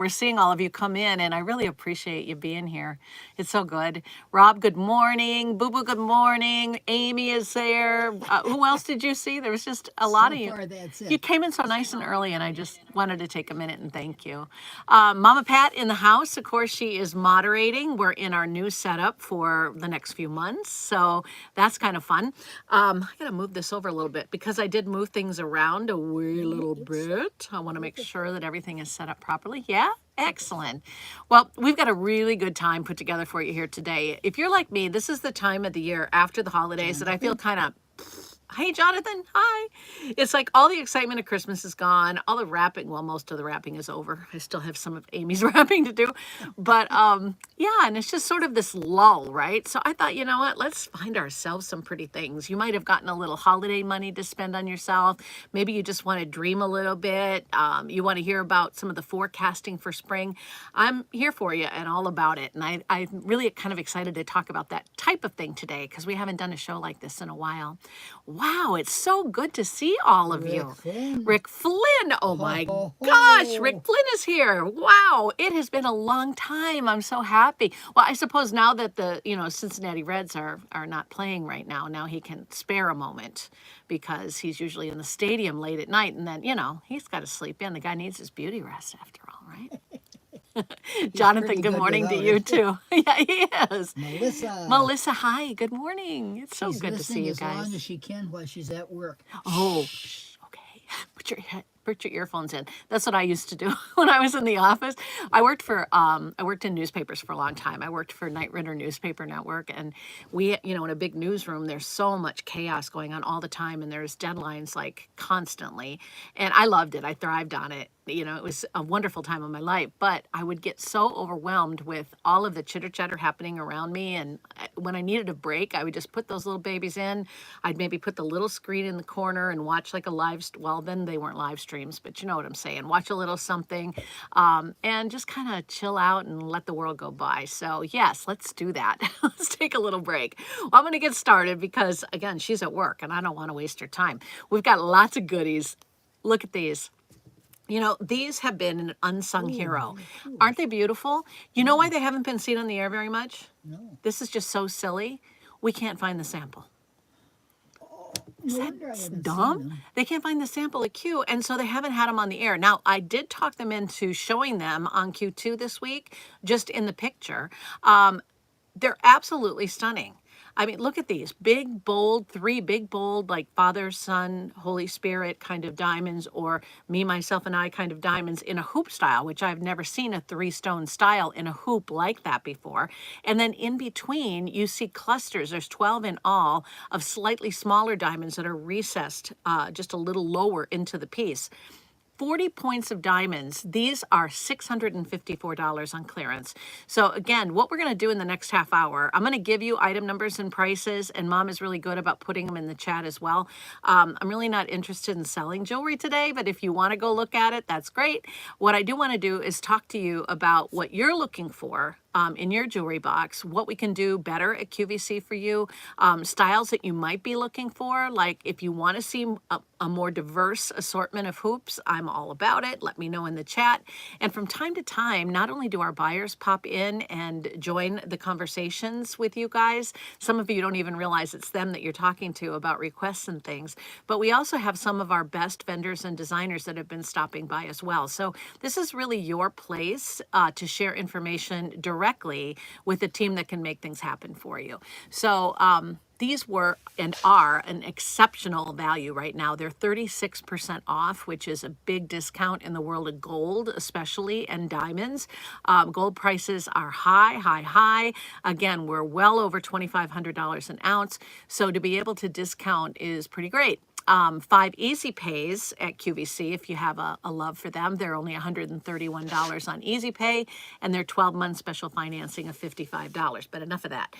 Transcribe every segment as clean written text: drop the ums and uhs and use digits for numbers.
We're seeing all of you come in, and I really appreciate you being here. It's so good. Rob, good morning. Boo Boo, good morning. Amy is there. Who else did you see? There was just a lot So of you. far, that's You it. came in so nice and early, and I just wanted to take a minute and thank you. Mama Pat in the house, of course, she is moderating. We're in our new setup for the next few months, so that's kind of fun. I gotta move this over a little bit because I did move things around a wee No, little it's bit. I want to make perfect. sure that everything is set up properly. Yeah, excellent. Well, we've got a really good time put together for you here today. If you're like me, this is the time of the year after the holidays that I feel Jonathan? kind of, hey, Jonathan, hi. It's like all the excitement of Christmas is gone. All the wrapping, well, most of the wrapping is over. I still have some of Amy's wrapping to do. But yeah, and it's just sort of this lull, right? So I thought, you know what? Let's find ourselves some pretty things. You might have gotten a little holiday money to spend on yourself. Maybe you just want to dream a little bit. You want to hear about some of the forecasting for spring. I'm here for you and all about it. And I'm really kind of excited to talk about that type of thing today because we haven't done a show like this in a while. Wow, it's so good to see all of Rick you. Flynn. Rick Flynn, oh Ho, my ho, gosh, Rick ho. Flynn is here. Wow, it has been a long time. I'm so happy. Well, I suppose now that the, Cincinnati Reds are not playing right now, now he can spare a moment because he's usually in the stadium late at night and then, he's got to sleep in. The guy needs his beauty rest after all, right? He's Jonathan, pretty good good morning to without you it. too. Yeah, he is. Melissa. Melissa, hi, good morning. It's so She's good to see listening you as long guys. as she can while she's at work. Oh, Shh. okay. Put your earphones in. That's what I used to do when I was in the office. I worked in newspapers for a long time. I worked for Knight Ridder Newspaper Network, and we, in a big newsroom, there's so much chaos going on all the time, and there's deadlines like constantly. And I loved it. I thrived on it. It was a wonderful time of my life, but I would get so overwhelmed with all of the chitter chatter happening around me. And when I needed a break, I would just put those little babies in. I'd maybe put the little screen in the corner and watch like a well, then they weren't live streams, but you know what I'm saying. Watch a little something and just kind of chill out and let the world go by. So yes, let's do that. Let's take a little break. Well, I'm going to get started because again, she's at work and I don't want to waste her time. We've got lots of goodies. Look at these. These have been an unsung Oh, hero. very cool. Aren't they beautiful? You know why Yeah. they haven't been seen on the air very much? No. This is just so silly. We can't find the sample. Oh, Is no that wonder I haven't seen dumb? them. They can't find the sample at Q, and so they haven't had them on the air. Now, I did talk them into showing them on Q2 this week, just in the picture. They're absolutely stunning. I mean, look at these big, bold, three big, bold, like Father, Son, Holy Spirit kind of diamonds, or me, myself, and I kind of diamonds in a hoop style, which I've never seen a three-stone style in a hoop like that before. And then in between, you see clusters. There's 12 in all of slightly smaller diamonds that are recessed just a little lower into the piece. 40 points of diamonds. These are $654 on clearance. So again, what we're going to do in the next half hour, I'm going to give you item numbers and prices, and Mom is really good about putting them in the chat as well. I'm really not interested in selling jewelry today, but if you want to go look at it, that's great. What I do want to do is talk to you about what you're looking for in your jewelry box, what we can do better at QVC for you, styles that you might be looking for. Like if you want to see a more diverse assortment of hoops, I'm all about it. Let me know in the chat. And from time to time, not only do our buyers pop in and join the conversations with you guys, some of you don't even realize it's them that you're talking to about requests and things, but we also have some of our best vendors and designers that have been stopping by as well. So this is really your place to share information directly with a team that can make things happen for you. So these were and are an exceptional value right now. They're 36% off, which is a big discount in the world of gold, especially, and diamonds. Gold prices are high, high, high. Again, we're well over $2,500 an ounce. So to be able to discount is pretty great. 5 easy pays at QVC if you have a love for them. They're only $131 on easy pay, and they're 12-month special financing of $55. But enough of that.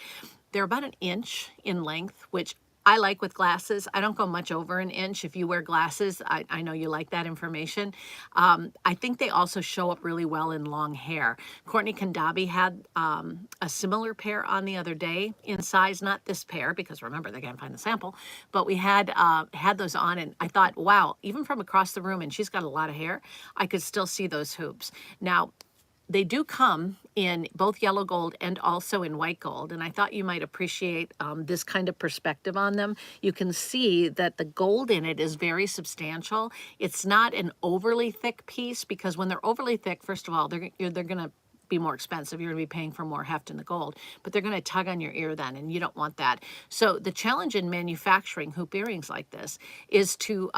They're about an inch in length, which I like with glasses. I don't go much over an inch. If you wear glasses, I know you like that information. I think they also show up really well in long hair. Courtney Kandabi had a similar pair on the other day in size, not this pair, because remember, they can't find the sample, but we had those on, and I thought, wow, even from across the room, and she's got a lot of hair, I could still see those hoops. Now, they do come in both yellow gold and also in white gold. And I thought you might appreciate this kind of perspective on them. You can see that the gold in it is very substantial. It's not an overly thick piece, because when they're overly thick, first of all, they're going to be more expensive. You're going to be paying for more heft in the gold, but they're going to tug on your ear then, and you don't want that. So the challenge in manufacturing hoop earrings like this is to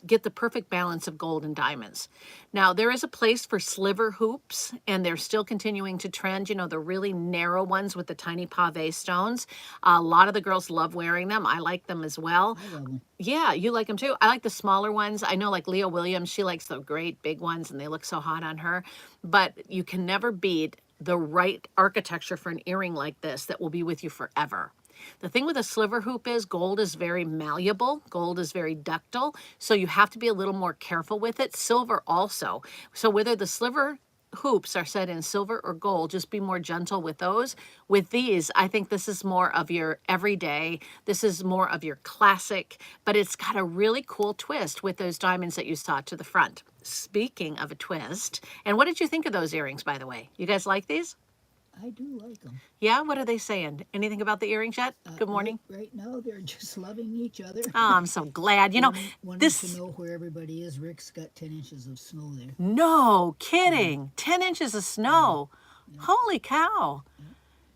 get the perfect balance of gold and diamonds. Now, there is a place for sliver hoops, and they're still continuing to trend. You know, the really narrow ones with the tiny pave stones. A lot of the girls love wearing them. I like them as well. I love them. Yeah, you like them too. I like the smaller ones. I know, like Leah Williams, she likes the great big ones, and they look so hot on her. But you can never beat the right architecture for an earring like this that will be with you forever. The thing with a sliver hoop is gold is very malleable. Gold is very ductile. So you have to be a little more careful with it. Silver also. So whether the sliver hoops are set in silver or gold, just be more gentle with those. With these, I think this is more of your everyday. This is more of your classic, but it's got a really cool twist with those diamonds that you saw to the front. Speaking of a twist, and what did you think of those earrings, by the way? You guys like these? I do like them. Yeah, what are they saying? Anything about the earrings yet? Good morning. Right now, they're just loving each other. Oh, I'm so glad. You know, Wanting this. to know where everybody is. Rick's got 10 inches of snow there. No kidding. 10 inches of snow. Holy cow.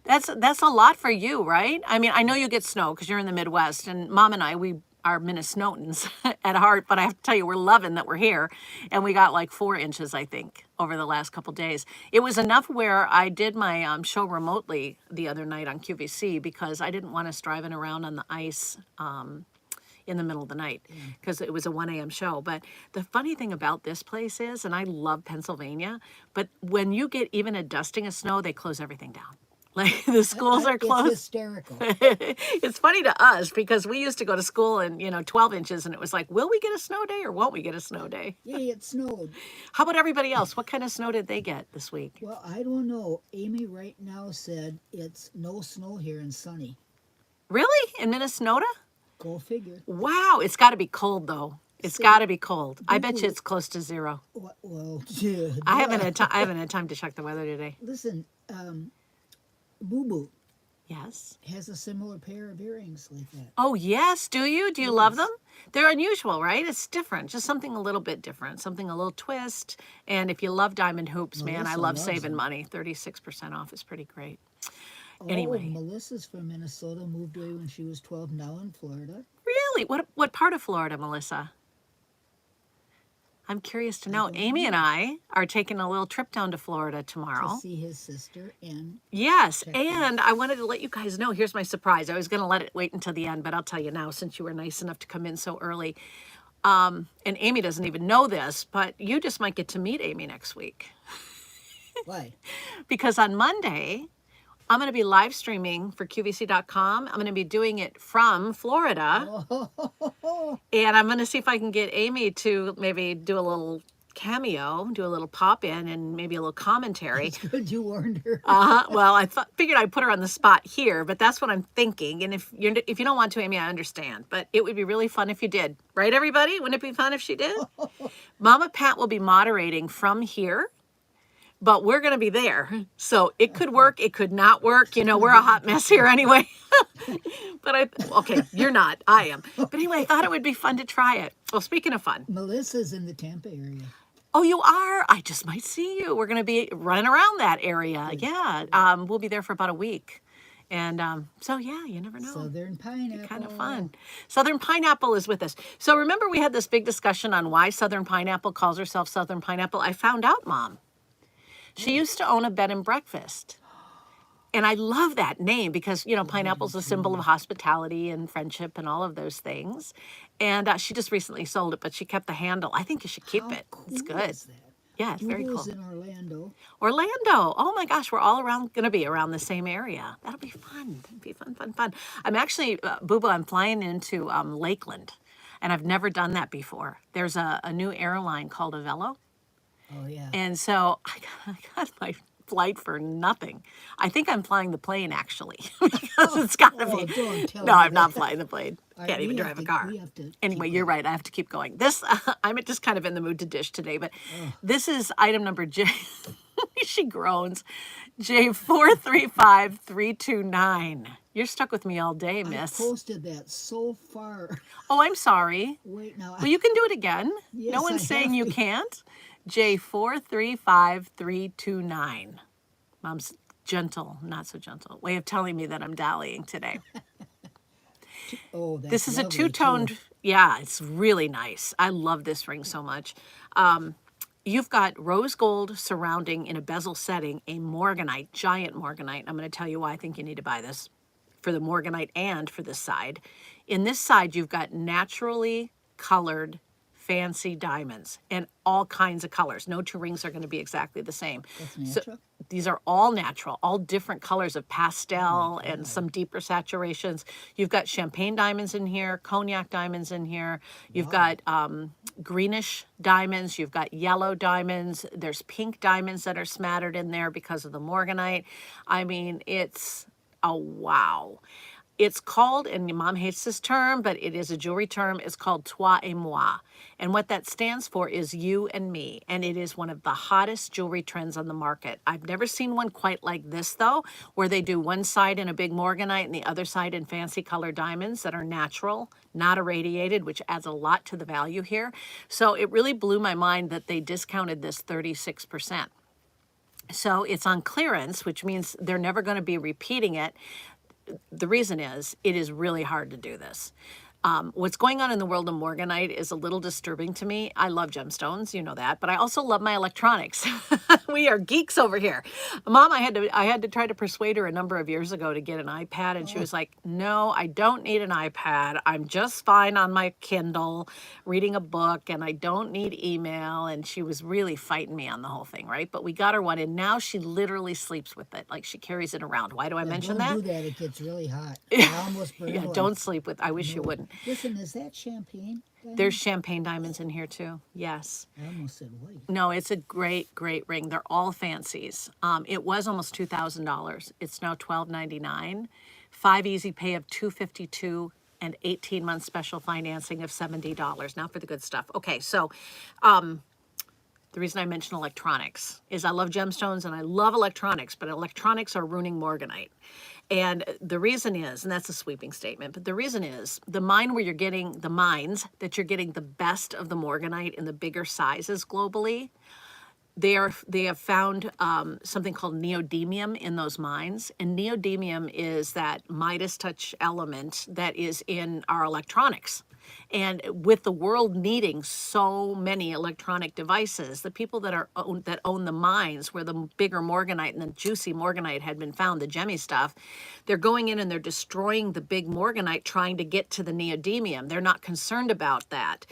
That's a lot for you, right? I mean, I know you get snow because you're in the Midwest, and Mom and I, we are Minnesotans at heart, but I have to tell you, we're loving that we're here. And we got like 4 inches, I think, over the last couple days. It was enough where I did my show remotely the other night on QVC because I didn't want us driving around on the ice in the middle of the night because it was a 1 a.m. show. But the funny thing about this place is, and I love Pennsylvania, but when you get even a dusting of snow, they close everything down. Like the schools are closed. It's hysterical. It's funny to us because we used to go to school and, 12 inches, and it was like, will we get a snow day or won't we get a snow day? Yeah, it snowed. How about everybody else? What kind of snow did they get this week? Well, I don't know. Amy right now said it's no snow here and sunny. Really? In Minnesota? Go figure. Wow. It's got to be cold, though. It's got to be cold. I bet you it's close to zero. Well, yeah. I haven't had time to check the weather today. Listen, Boo Boo Yes. has a similar pair of earrings like that. Oh, yes. Do you? Do you love them? They're unusual, right? It's different. Just something a little bit different. Something a little twist. And if you love diamond hoops, man, I Melissa love loves saving them. money. 36% off is pretty great. Oh, Anyway. Melissa's from Minnesota, moved away when she was 12, now in Florida. Really? What part of Florida, Melissa? I'm curious to know. Amy and I are taking a little trip down to Florida tomorrow. To see his sister and Yes, and I wanted to let you guys know, here's my surprise. I was going to let it wait until the end, but I'll tell you now since you were nice enough to come in so early. And Amy doesn't even know this, but you just might get to meet Amy next week. why? Because on Monday, I'm going to be live streaming for QVC.com. I'm going to be doing it from Florida. And I'm going to see if I can get Amy to maybe do a little cameo, do a little pop in, and maybe a little commentary. It's good you warned her. Well, I figured I'd put her on the spot here, but that's what I'm thinking. And if you don't want to, Amy, I understand. But it would be really fun if you did. Right, everybody? Wouldn't it be fun if she did? Mama Pat will be moderating from here. But we're going to be there. So it could work. It could not work. We're a hot mess here anyway. But okay, you're not. I am. But anyway, I thought it would be fun to try it. Well, speaking of fun. Melissa's in the Tampa area. Oh, you are? I just might see you. We're going to be running around that area. Yeah. We'll be there for about a week. And so, yeah, you never know. Southern pineapple. Kind of fun. Southern Pineapple is with us. So remember we had this big discussion on why Southern Pineapple calls herself Southern Pineapple? I found out, Mom. She used to own a bed and breakfast. And I love that name because, pineapple's a symbol of hospitality and friendship and all of those things. And she just recently sold it, but she kept the handle. I think you should keep it. It's Cool good. is that? Yeah, it's very cool. Who's in Orlando? Orlando. Oh my gosh, we're all going to be around the same area. That'll be fun. It'll be fun. I'm actually, Boo Boo, I'm flying into Lakeland. And I've never done that before. There's a new airline called Avello. Oh, yeah. And so I got my flight for nothing. I think I'm flying the plane, actually, because it's got to be. Don't tell No, me I'm not that. flying the plane. Can't We even have drive a to- car. we have to Anyway, keep you're up. right. I have to keep going. I'm just kind of in the mood to dish today, but this is item number J. She groans. J435329. You're stuck with me all day, I miss. posted that so far. Oh, I'm sorry. Wait, now. Well, you can do it again. No Yes, I one's saying have you to. can't. J435329. Mom's gentle, not so gentle way of telling me that I'm dallying today. Oh, This that's is a lovely too. two-toned, yeah, it's really nice. I love this ring so much. You've got rose gold surrounding in a bezel setting a morganite, giant morganite. I'm going to tell you why I think you need to buy this for the morganite and for this side. In this side, you've got naturally colored fancy diamonds and all kinds of colors. No two rings are going to be exactly the same. That's So natural. these are all natural, all different colors of pastel and some deeper saturations. You've got champagne diamonds in here, cognac diamonds in here. You've got greenish diamonds. You've got yellow diamonds. There's pink diamonds that are smattered in there because of the morganite. I mean, it's a wow. It's called, and your mom hates this term, but it is a jewelry term. It's called toi et moi. And what that stands for is you and me. And it is one of the hottest jewelry trends on the market. I've never seen one quite like this, though, where they do one side in a big morganite and the other side in fancy color diamonds that are natural, not irradiated, which adds a lot to the value here. So it really blew my mind that they discounted this 36%. So it's on clearance, which means they're never going to be repeating it. The reason is it is really hard to do this. What's going on in the world of morganite is a little disturbing to me. I love gemstones, you know that, but I also love my electronics. We are geeks over here. Mom, I had to try to persuade her a number of years ago to get an iPad, and she was like, "No, I don't need an iPad. I'm just fine on my Kindle reading a book, and I don't need email." And she was really fighting me on the whole thing, right? But we got her one, and now she literally sleeps with it. Like, she carries it around. Why do I mention Don't that? do that. It gets really hot. I almost burned Yeah, one. don't sleep with. I wish you No. wouldn't. Listen, is that champagne? There's champagne diamonds in here too. Yes. I almost said white. No, it's a great, great ring. They're all fancies. It was almost $2,000. It's now $1,299. 5 easy pay of $252 and 18-month special financing of $70. Now for the good stuff. Okay, so the reason I mention electronics is I love gemstones and I love electronics, but electronics are ruining morganite. And the reason is, and that's a sweeping statement, but the reason is the mines that you're getting the best of the morganite in the bigger sizes globally, they have found something called neodymium in those mines. And neodymium is that Midas touch element that is in our electronics. And with the world needing so many electronic devices, the people that own the mines where the bigger morganite and the juicy morganite had been found, the gemmy stuff, they're going in and they're destroying the big morganite trying to get to the neodymium. They're not concerned about that.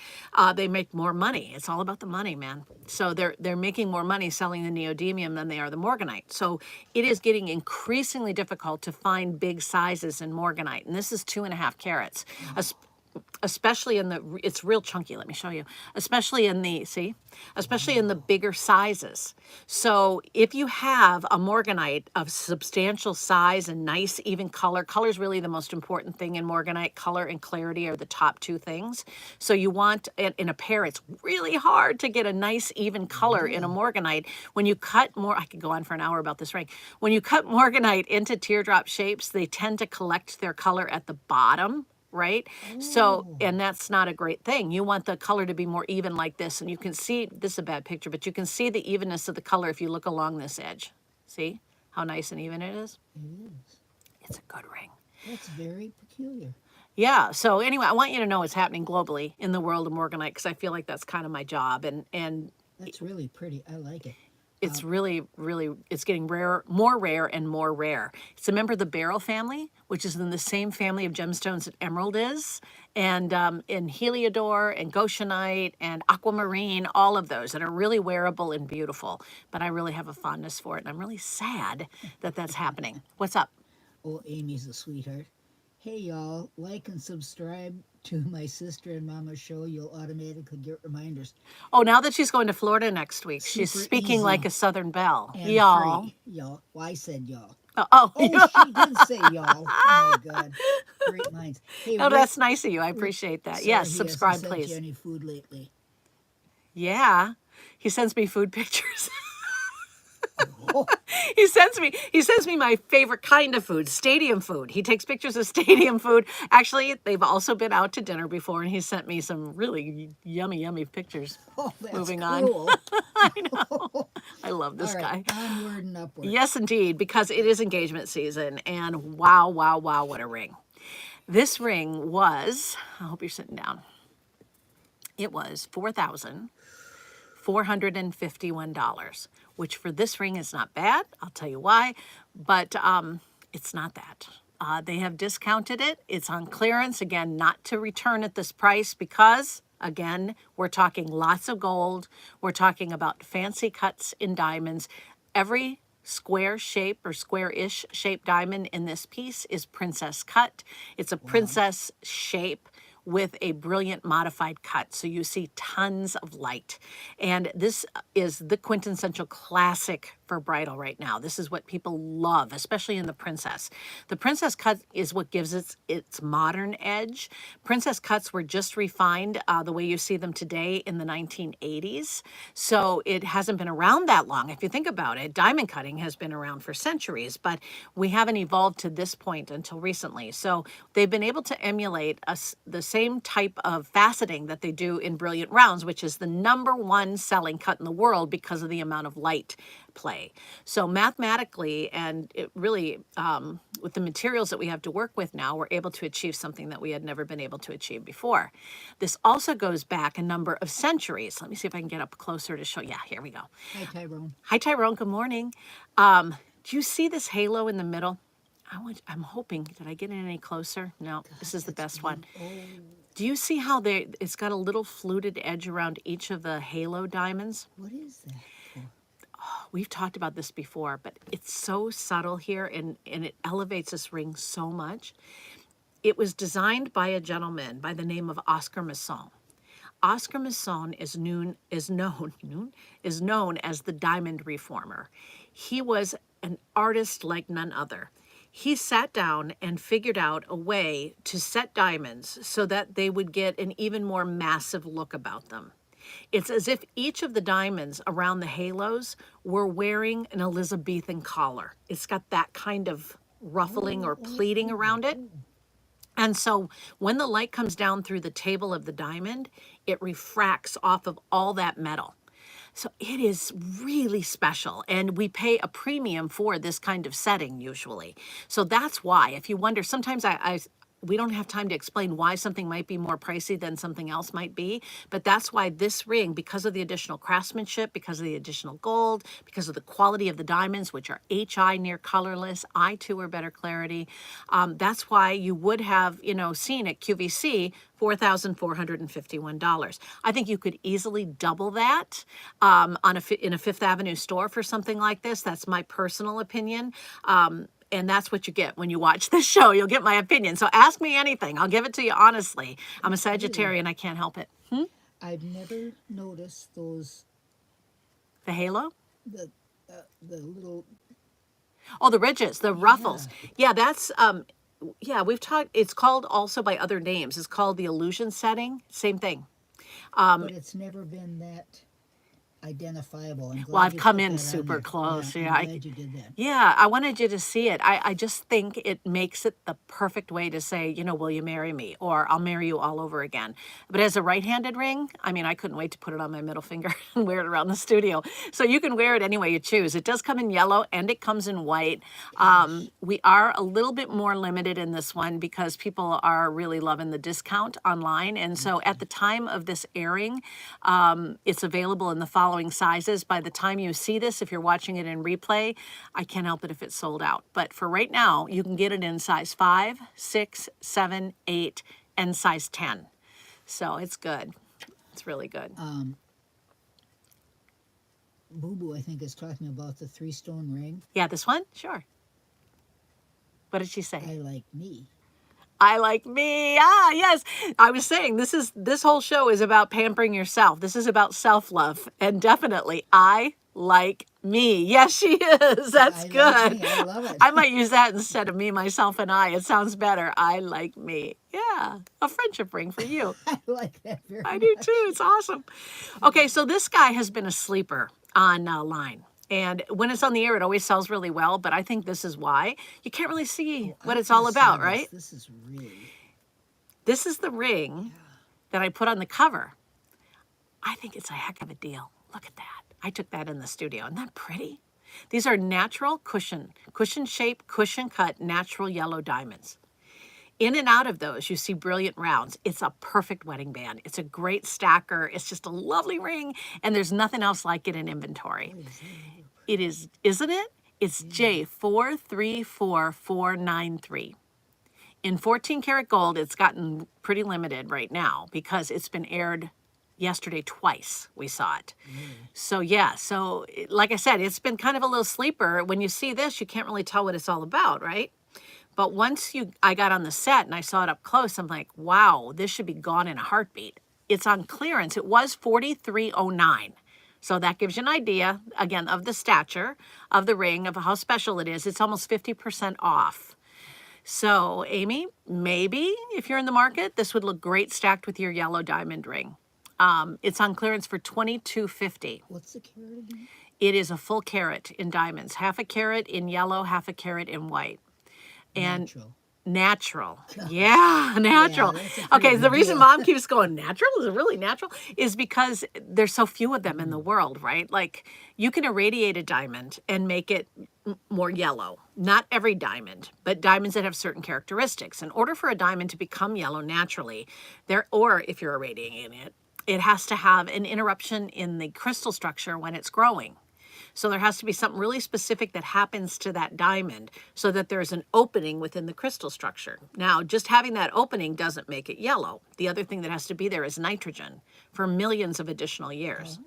They make more money. It's all about the money, man. So they're making more money selling the neodymium than they are the morganite. So it is getting increasingly difficult to find big sizes in morganite, and this is 2.5 carats. Especially in it's real chunky, let me show you, especially in the bigger sizes. So if you have a morganite of substantial size and nice even color is really the most important thing in morganite. Color and clarity are the top two things. So you want, in a pair, it's really hard to get a nice even color in a morganite. When you cut I could go on for an hour about this ring. When you cut morganite into teardrop shapes, they tend to collect their color at the bottom, right? So, and that's not a great thing. You want the color to be more even like this. And you can see, this is a bad picture, but you can see the evenness of the color if you look along this edge. See how nice and even it is? It is. It's a good ring. That's very peculiar. Yeah. So anyway, I want you to know what's happening globally in the world of morganite because I feel like that's kind of my job. And That's really pretty. I like it. it's really, really, it's getting rare, more rare and more rare. It's a member of the beryl family, which is in the same family of gemstones that emerald is, and in heliodor and goshenite and aquamarine, all of those that are really wearable and beautiful. But I really have a fondness for it, and I'm really sad that that's happening. What's up? Oh, Amy's a sweetheart. Hey, y'all, like and subscribe to my sister and mama's show. You'll automatically get reminders. Oh, now that she's going to Florida next week, she's Super speaking easy like a Southern belle. and Y'all. free. Y'all. Well, I said y'all. Oh, Oh, she did say y'all. Oh, my God. Great minds. Hey, no, that's nice of you. I appreciate that. sorry Yes, he subscribe, hasn't sent please. you any food lately. Yeah, he sends me food pictures. He sends me my favorite kind of food, stadium food. He takes pictures of stadium food. Actually, they've also been out to dinner before, and he sent me some really yummy pictures. Oh, that's Moving cruel. on. I know. I love this All right, guy. onward and upward. Yes, indeed, because it is engagement season, and wow, what a ring. This ring was, I hope you're sitting down. It was $4,451, which for this ring is not bad. I'll tell you why, but it's not that. They have discounted it. It's on clearance. Again, not to return at this price because, again, we're talking lots of gold. We're talking about fancy cuts in diamonds. Every square shape or square-ish shaped diamond in this piece is princess cut. It's a princess shape with a brilliant modified cut. So you see tons of light. And this is the quintessential classic for bridal right now. This is what people love, especially in the princess. The princess cut is what gives its modern edge. Princess cuts were just refined the way you see them today in the 1980s. So it hasn't been around that long. If you think about it, diamond cutting has been around for centuries, but we haven't evolved to this point until recently. So they've been able to emulate the same type of faceting that they do in brilliant rounds, which is the #1 selling cut in the world because of the amount of light play. So mathematically, and it really, with the materials that we have to work with now, we're able to achieve something that we had never been able to achieve before. This also goes back a number of centuries. Let me see if I can get up closer to show. Yeah, here we go. Hi, Tyrone. Hi, Tyrone. Good morning. Do you see this halo in the middle? I'm hoping, did I get in any closer? No, this is the best one. Do you see how it's got a little fluted edge around each of the halo diamonds? What is that for? We've talked about this before, but it's so subtle here and it elevates this ring so much. It was designed by a gentleman by the name of Oscar Masson. Oscar Masson is known as the diamond reformer. He was an artist like none other. He sat down and figured out a way to set diamonds so that they would get an even more massive look about them. It's as if each of the diamonds around the halos were wearing an Elizabethan collar. It's got that kind of ruffling or pleating around it. And so when the light comes down through the table of the diamond, it refracts off of all that metal. So it is really special, and we pay a premium for this kind of setting usually. So that's why, if you wonder, sometimes we don't have time to explain why something might be more pricey than something else might be, but that's why this ring, because of the additional craftsmanship, because of the additional gold, because of the quality of the diamonds, which are HI near colorless, I2 or better clarity, that's why you would have, seen at QVC $4,451. I think you could easily double that in a Fifth Avenue store for something like this. That's my personal opinion. And that's what you get when you watch this show. You'll get my opinion. So ask me anything. I'll give it to you honestly. I'm a Sagittarian. I can't help it. I've never noticed those. The halo? The little. Oh, the ridges, the ruffles. Yeah, that's we've talked. It's called also by other names. It's called the illusion setting. Same thing. But it's never been that identifiable. Well, I've come in super close. Yeah, I'm glad you did that. Yeah, I wanted you to see it. I just think it makes it the perfect way to say, will you marry me? Or I'll marry you all over again. But as a right-handed ring, I couldn't wait to put it on my middle finger and wear it around the studio. So you can wear it any way you choose. It does come in yellow and it comes in white. We are a little bit more limited in this one because people are really loving the discount online. And so at the time of this airing, it's available in the following sizes. By the time you see this, if you're watching it in replay, I can't help it if it's sold out. But for right now, you can get it in size 5, 6, 7, 8, and size 10. So it's good. It's really good. Boo Boo, I think, is talking about the 3-stone ring. Yeah, this one? Sure. What did she say? I like me. I like me. Ah, yes. I was saying this whole show is about pampering yourself. This is about self-love. And definitely, I like me. Yes, she is. That's I good. Like me. I love it. I might use that instead of me, myself, and I. It sounds better. I like me. Yeah. A friendship ring for you. I like that very much. I do too. It's awesome. Okay, so this guy has been a sleeper online. And when it's on the air, it always sells really well. But I think this is why. You can't really see Oh, what I it's all just saw about, this. right? This is really, This is the ring yeah. that I put on the cover. I think it's a heck of a deal. Look at that. I took that in the studio. Isn't that pretty? These are natural cushion shape, cushion cut, natural yellow diamonds. In and out of those, you see brilliant rounds. It's a perfect wedding band. It's a great stacker. It's just a lovely ring, and there's nothing else like it in inventory. Boy, is that ever It is, isn't it? It's Yeah. J434493. In 14 karat gold, it's gotten pretty limited right now because it's been aired yesterday twice. We saw it. really? So yeah, like I said, it's been kind of a little sleeper. When you see this, you can't really tell what it's all about, right? But I got on the set and I saw it up close, I'm like, wow, this should be gone in a heartbeat. It's on clearance. It was 4309. So that gives you an idea, again, of the stature of the ring, of how special it is. It's almost 50% off. So, Amy, maybe if you're in the market, this would look great stacked with your yellow diamond ring. It's on clearance for $22.50. What's the carat again? It is a full carat in diamonds, half a carat in yellow, half a carat in white. And Natural. natural. Gosh. Yeah, natural. Yeah, that's a pretty Okay, the good reason deal. mom keeps going natural, is it really natural? Is because there's so few of them in the world, right? Like you can irradiate a diamond and make it more yellow. Not every diamond, but diamonds that have certain characteristics. In order for a diamond to become yellow naturally, or if you're irradiating it, it has to have an interruption in the crystal structure when it's growing. So there has to be something really specific that happens to that diamond so that there's an opening within the crystal structure. Now, just having that opening doesn't make it yellow. The other thing that has to be there is nitrogen for millions of additional years. Oh,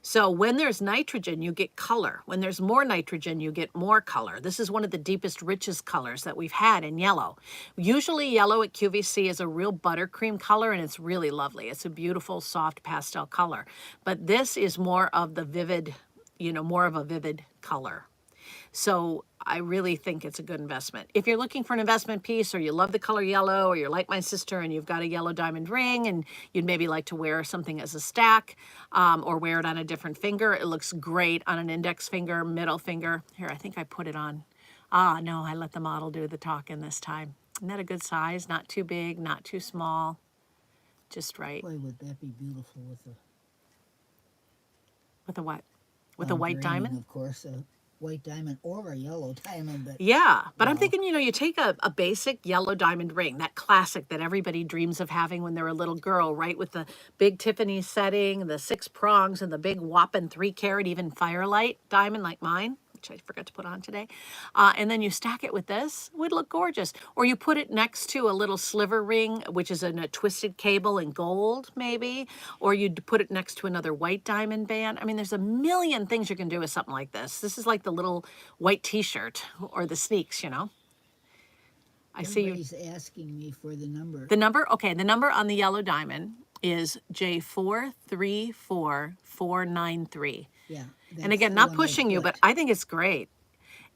So when there's nitrogen, you get color. When there's more nitrogen, you get more color. This is one of the deepest, richest colors that we've had in yellow. Usually yellow at QVC is a real buttercream color, and it's really lovely. It's a beautiful, soft pastel color. But this is more of the vivid, more of a vivid color. So I really think it's a good investment. If you're looking for an investment piece, or you love the color yellow, or you're like my sister and you've got a yellow diamond ring and you'd maybe like to wear something as a stack, or wear it on a different finger, it looks great on an index finger, middle finger. Here, I think I put it on. Ah, no, I let the model do the talking this time. Isn't that a good size? Not too big, not too small, just right. boy, would that be beautiful with a With a what? With a white graining, diamond? of course, a white diamond or a yellow diamond. But Yeah, but I'm wow, thinking, you take a basic yellow diamond ring, that classic that everybody dreams of having when they're a little girl, right? With the big Tiffany setting, the 6 prongs, and the big whopping 3 carat, even firelight diamond like mine, which I forgot to put on today. And then you stack it with this, it would look gorgeous. Or you put it next to a little sliver ring, which is in a twisted cable in gold, maybe. Or you'd put it next to another white diamond band. I mean, there's a million things you can do with something like this. This is like the little white t-shirt or the sneaks, I see you. everybody's asking me for the number. The number, okay, the number on the yellow diamond is J434493. Yeah. And That's again, the not one I pushing you, but put. I think it's great.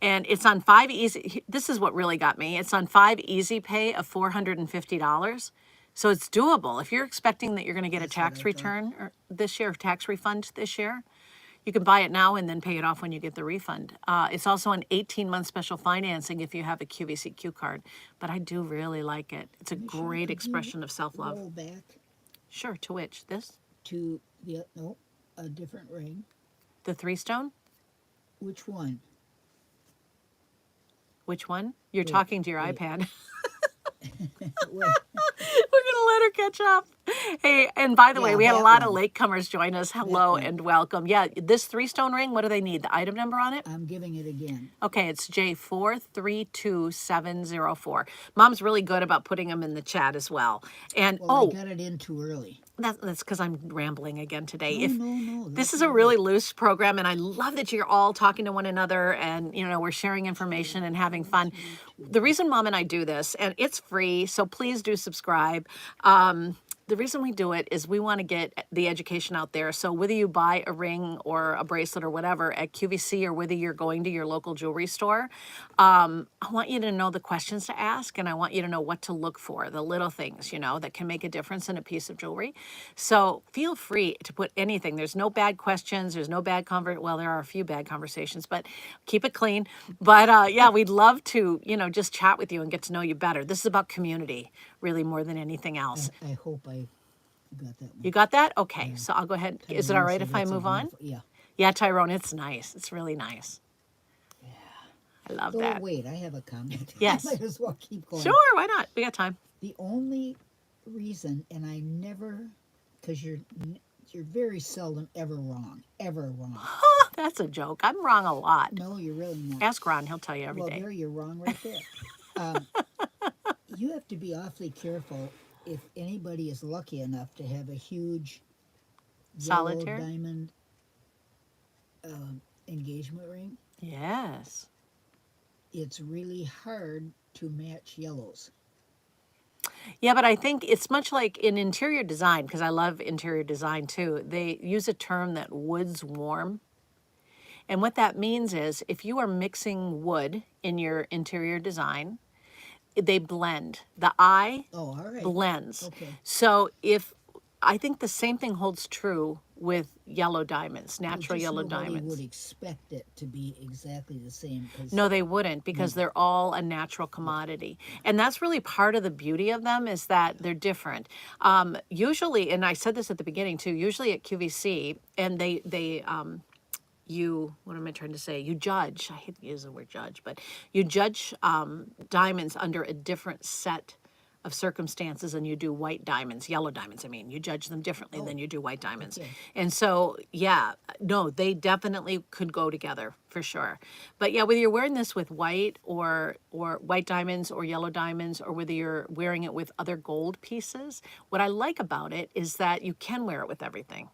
And it's on 5 easy. This is what really got me. It's on 5 easy pay of $450. So it's doable. If you're expecting that you're going to get a That's what I tax thought. return this year, tax refund this year, you can buy it now and then pay it off when you get the refund. It's also an 18-month special financing if you have a QVCQ card. But I do really like it. It's a Michelle, great could you expression of self-love. roll back Sure, to which? This? to the no, a different ring. The 3-stone? Which one? Which one? You're Wait, talking to your wait. iPad. Wait, We're gonna let her catch up. Hey, and by the way, yeah, we had a that lot of one. latecomers join us. That Hello one. and welcome. Yeah, this 3-stone ring, what do they need? The item number on it? I'm giving it again. Okay, it's J432704. Mom's really good about putting them in the chat as well. And Well, I got it in too early. that's because I'm rambling again today. No, no, This that's is a all really right. loose program, and I love that you're all talking to one another, and we're sharing information and having fun. The reason Mom and I do this, and it's free, so please do subscribe. the reason we do it is we want to get the education out there. So whether you buy a ring or a bracelet or whatever at QVC, or whether you're going to your local jewelry store, I want you to know the questions to ask, and I want you to know what to look for, the little things, that can make a difference in a piece of jewelry. So feel free to put anything. There's no bad questions. There's no bad well, there are a few bad conversations, but keep it clean. But yeah, we'd love to, just chat with you and get to know you better. This is about community, really, more than anything else. I hope I got that one. You got that? Okay, Yeah. so I'll go ahead. Is it all Tyrone right said if I that's a move on? beautiful- Yeah. Yeah, Tyrone, it's nice. It's really nice. Yeah. I love Oh, that. wait, I have a comment. Yes. I might as well keep going. Sure, why not? We got time. The only reason, and I never, because you're very seldom ever wrong. That's a joke. I'm wrong a lot. No, you're really not. Ask Ron, he'll tell you every Well, day. there you're wrong right there. You have to be awfully careful if anybody is lucky enough to have a huge Solitaire? yellow diamond engagement ring. Yes. It's really hard to match yellows. Yeah, but I think it's much like in interior design, because I love interior design too. They use a term that wood's warm. And what that means is if you are mixing wood in your interior design, they blend. The eye Oh, all right. blends. Okay. So I think the same thing holds true with yellow diamonds, natural Just yellow nobody diamonds. would expect it to be exactly the same. 'Cause No, they wouldn't, because they're all a natural commodity. And that's really part of the beauty of them, is that they're different. Usually, and I said this at the beginning too, usually at QVC, and what am I trying to say? You judge, I hate to use the word judge, but you judge diamonds under a different set of circumstances than you do white diamonds, yellow diamonds. I mean, you judge them differently than you do white diamonds. Okay. And so, yeah, no, they definitely could go together for sure. But yeah, whether you're wearing this with white or white diamonds or yellow diamonds, or whether you're wearing it with other gold pieces, what I like about it is that you can wear it with everything.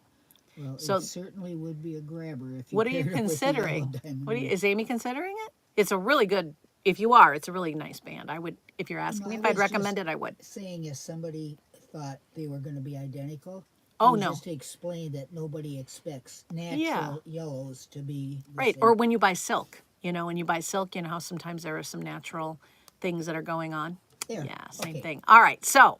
Well, So- it certainly would be a grabber if you What are you paired it with the yellow considering? diamond ring. Is Amy considering it? It's a really good, if you are, it's a really nice band. I would, if you're asking No, me I if I'd was recommend just it, I would. Saying if somebody thought they were going to be identical. Oh, it was no. Just to explain that nobody expects natural Yeah. yellows to be the Right, same. or when you buy silk, when you buy silk, you know how sometimes there are some natural things that are going on? There. Yeah, same Okay. thing. All right, so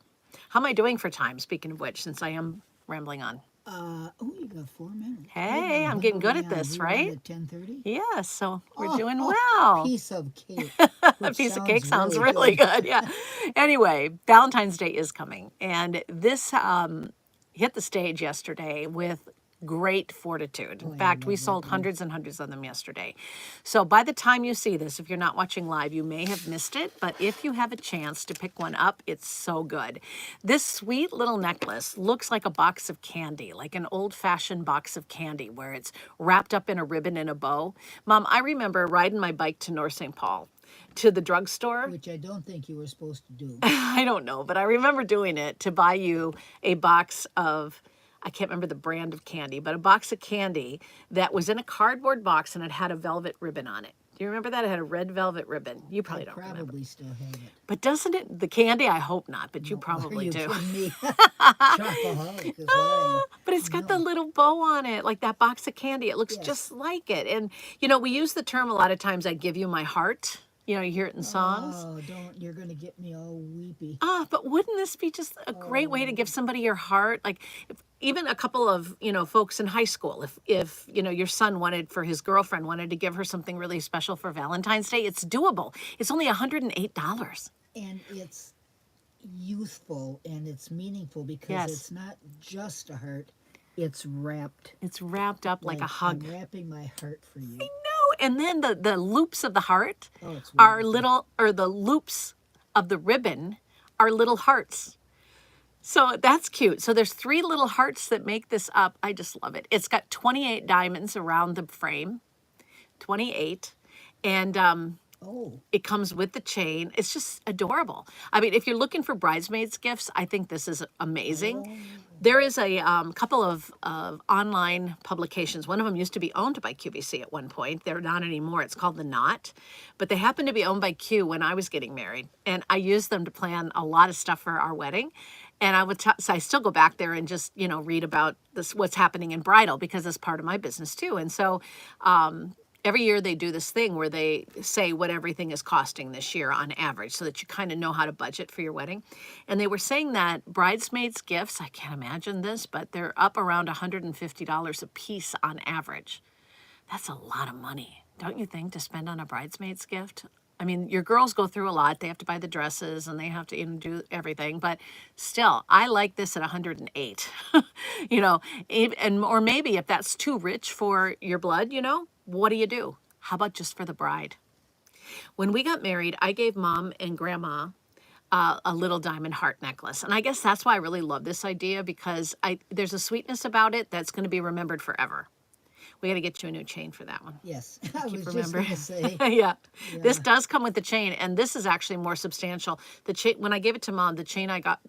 how am I doing for time, speaking of which, since I am rambling on? Oh, you got 4 minutes. Hey, I'm getting good at this, right? At 10:30. Yeah, so we're doing Oh, well. Piece of cake. A which piece of cake sounds really really good. Yeah. Anyway, Valentine's Day is coming, and this hit the stage yesterday with great fortitude. In I fact, we love that sold one. hundreds and hundreds of them yesterday. So by the time you see this, if you're not watching live, you may have missed it, but if you have a chance to pick one up, it's so good. This sweet little necklace looks like a box of candy, like an old-fashioned box of candy where it's wrapped up in a ribbon and a bow. Mom, I remember riding my bike to North St. Paul to the drugstore. Which I don't think you were supposed to do. I don't know, but I remember doing it to buy you a box of, I can't remember the brand of candy, but a box of candy that was in a cardboard box and it had a velvet ribbon on it. Do you remember that? It had a red velvet ribbon. You probably don't remember. Probably still have it. But doesn't it, the candy? I hope not, but you Are probably you do. kidding me? Chocoholic is what I am. But it's got the little bow on it, like that box of candy. It looks Yes. just like it. And, we use the term a lot of times, I give you my heart. You hear it in songs. Oh, don't. You're going to get me all weepy. But wouldn't this be just a great way to give somebody your heart? Like, even a couple of, folks in high school, if your son for his girlfriend wanted to give her something really special for Valentine's Day, it's doable. It's only $108. And it's youthful and it's meaningful because Yes. it's not just a heart. It's wrapped. It's wrapped up like a hug. I'm wrapping my heart for you. No, and then the loops of the heart Oh, it's are wonderful. little, or the loops of the ribbon are little hearts. So that's cute. So there's 3 little hearts that make this up. I just love it. It's got 28 diamonds around the frame, 28. And Oh, it comes with the chain. It's just adorable. I mean, if you're looking for bridesmaids gifts, I think this is amazing. There is a couple of online publications. One of them used to be owned by QVC at one point. They're not anymore. It's called The Knot. But they happened to be owned by Q when I was getting married. And I used them to plan a lot of stuff for our wedding. And so I still go back there and just, read about this, what's happening in bridal, because it's part of my business too. And so every year they do this thing where they say what everything is costing this year on average, so that you kind of know how to budget for your wedding. And they were saying that bridesmaids gifts, I can't imagine this, but they're up around $150 a piece on average. That's a lot of money, don't you think, to spend on a bridesmaid's gift? I mean, your girls go through a lot. They have to buy the dresses and they have to do everything. But still, I like this at 108. Or maybe if that's too rich for your blood, what do? How about just for the bride? When we got married, I gave Mom and Grandma a little diamond heart necklace. And I guess that's why I really love this idea, because there's a sweetness about it that's going to be remembered forever. We got to get you a new chain for that one. Yes, I was just Remember? going to say. Yeah. This does come with the chain, and this is actually more substantial. The chain, when I gave it to Mom, the chain I got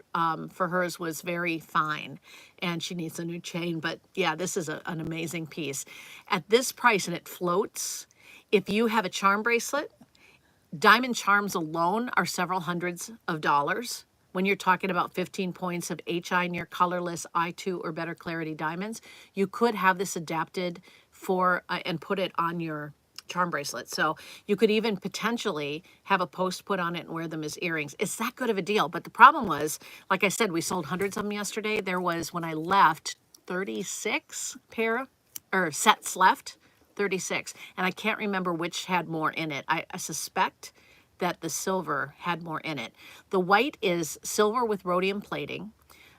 for hers was very fine, and she needs a new chain. But yeah, this is an amazing piece. At this price, and it floats, if you have a charm bracelet, diamond charms alone are several hundreds of dollars. When you're talking about 15 points of HI near colorless I2 or better clarity diamonds, you could have this adapted for and put it on your charm bracelet. So you could even potentially have a post put on it and wear them as earrings. It's that good of a deal. But the problem was, like I said, we sold hundreds of them yesterday. There was, when I left, 36 sets left, 36. And I can't remember which had more in it. I suspect that the silver had more in it. The white is silver with rhodium plating.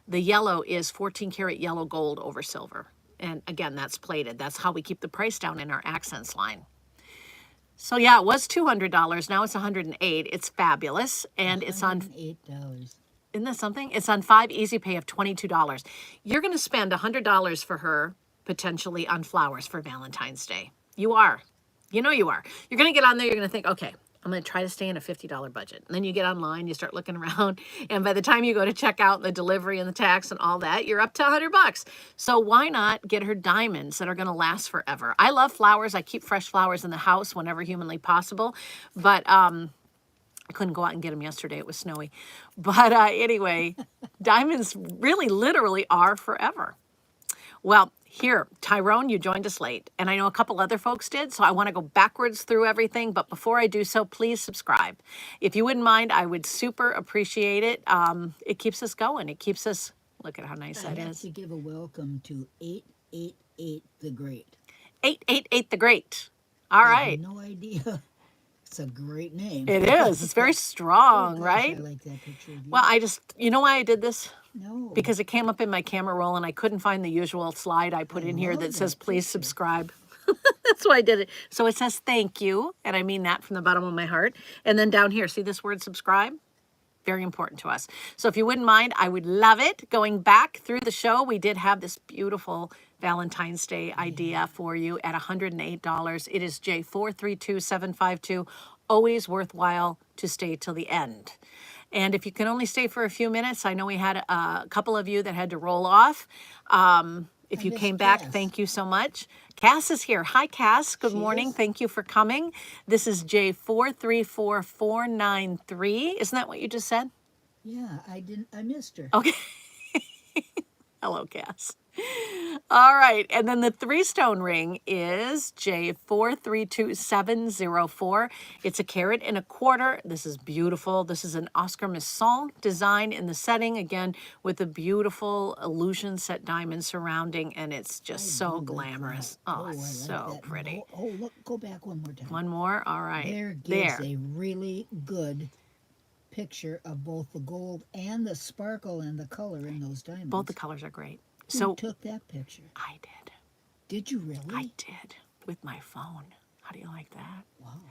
The yellow is 14 karat yellow gold over silver. And again, that's plated. That's how we keep the price down in our accents line. So yeah, it was $200. Now it's $108. It's fabulous. And it's on $8. Isn't that something? It's on 5 easy pay of $22. You're going to spend $100 for her potentially on flowers for Valentine's Day. You are. You know you are. You're going to get on there. You're going to think, okay, I'm going to try to stay in a $50 budget. And then you get online, you start looking around, and by the time you go to check out the delivery and the tax and all that, you're up to $100. So why not get her diamonds that are going to last forever? I love flowers. I keep fresh flowers in the house whenever humanly possible, but I couldn't go out and get them yesterday. It was snowy. But anyway, diamonds really literally are forever. Well, here, Tyrone, you joined us late, and I know a couple other folks did, so I want to go backwards through everything, but before I do so, please subscribe. If you wouldn't mind, I would super appreciate it. It keeps us going. It keeps us, look at how nice that I have is. to give a welcome to 888 the Great. 888 the Great. All right. I have no idea. It's a great name. It is. It's very strong, Oh, gosh, right? I like that picture of you. Well, you know why I did this? No. Because it came up in my camera roll and I couldn't find the usual slide I put in here that says, please subscribe. That's why I did it. So it says thank you, and I mean that from the bottom of my heart. And then down here, see this word subscribe? Very important to us. So if you wouldn't mind, I would love it. Going back through the show, we did have this beautiful Valentine's Day idea for you at $108. It is J432752. Always worthwhile to stay till the end. And if you can only stay for a few minutes, I know we had a couple of you that had to roll off. If you came back, thank you so much. Cass is here. Hi, Cass. Good morning. Thank you for coming. This is J434493. Isn't that what you just said? Yeah, I missed her. Okay. Hello, Cass. All right, and then the 3-stone ring is J432704. It's 1.25 carats. This is beautiful. This is an Oscar Masson design in the setting, again, with a beautiful illusion set diamond surrounding, and it's just so glamorous. Oh, it's so pretty. Oh, look, go back one more time. One more? All right. There gives a really good picture of both the gold and the sparkle and the color in those diamonds. Both the colors are great. Who took that picture? I did. Did you really? I did, with my phone. How do you like that? Wow.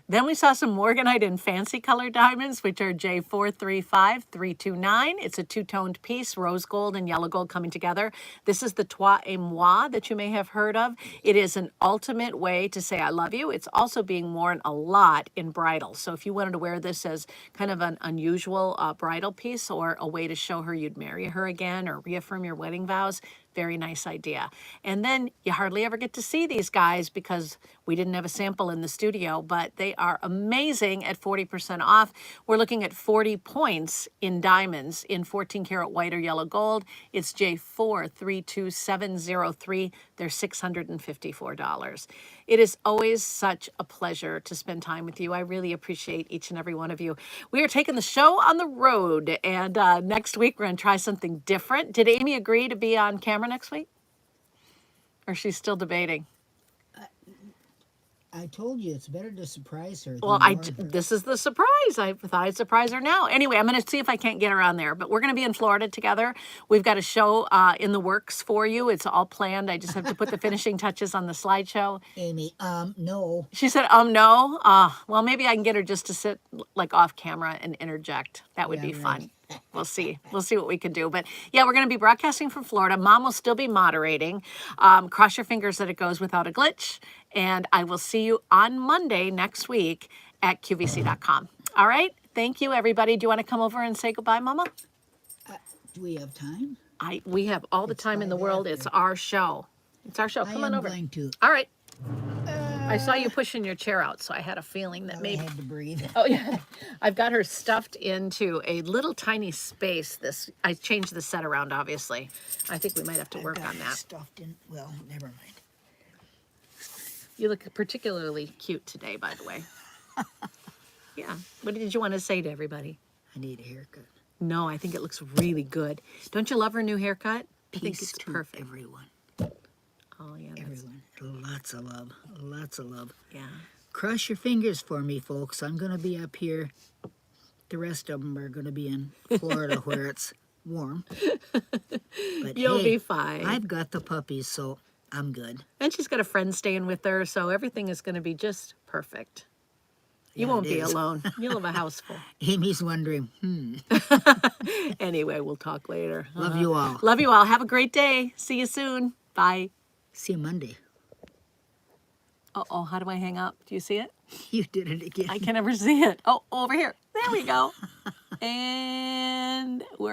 Then we saw some morganite and fancy color diamonds, which are J435329. It's a two-toned piece, rose gold and yellow gold coming together. This is the Toi et Moi that you may have heard of. It is an ultimate way to say I love you. It's also being worn a lot in bridal. So if you wanted to wear this as kind of an unusual bridal piece or a way to show her you'd marry her again or reaffirm your wedding vows, very nice idea. And then you hardly ever get to see these guys because we didn't have a sample in the studio. video, but they are amazing at 40% off. We're looking at 40 points in diamonds in 14 karat white or yellow gold. It's J432703. They're $654. It is always such a pleasure to spend time with you. I really appreciate each and every one of you. We are taking the show on the road, and next week we're going to try something different. Did Amy agree to be on camera next week? Or she's still debating? I told you it's better to surprise her. Well, than warn her. this is the surprise. I thought I'd surprise her now. Anyway, I'm going to see if I can't get her on there. But we're going to be in Florida together. We've got a show in the works for you. It's all planned. I just have to put the finishing touches on the slideshow. Amy, no. She said, no. Well, maybe I can get her just to sit like off camera and interject. That would Yeah, be right. fun. We'll see. We'll see what we can do. But yeah, we're going to be broadcasting from Florida. Mom will still be moderating. Cross your fingers that it goes without a glitch. And I will see you on Monday next week at QVC.com. All right. Thank you, everybody. Do you want to come over and say goodbye, Mama? Do we have time? We have all the It's time in the 5 world. after. It's our show. It's our show. Come I on am over. going to. All right. I saw you pushing your chair out, so I had a feeling that I maybe. had to breathe. Oh yeah, I've got her stuffed into a little tiny space. I changed the set around, obviously. I think we might have to work Got on it that. Stuffed in. Well, never mind. You look particularly cute today, by the way. Yeah. What did you want to say to everybody? I need a haircut. No, I think it looks really good. Don't you love her new haircut? I think Peace it's to perfect. everyone. Oh yeah, that's, Everyone. Lots of love. Lots of love. yeah. Cross your fingers for me, folks. I'm going to be up here. The rest of them are going to be in Florida where it's warm. But You'll hey, be fine. I've got the puppies, so I'm good. And she's got a friend staying with her, so everything is going to be just perfect. You Yeah, won't it be is. alone. You'll have a house full. Amy's wondering, Anyway, we'll talk later. love you all. Love you all. Have a great day. See you soon. Bye. See you Monday. Uh-oh, how do I hang up? Do you see it? You did it again. I can never see it. Oh, over here. There we go. And we're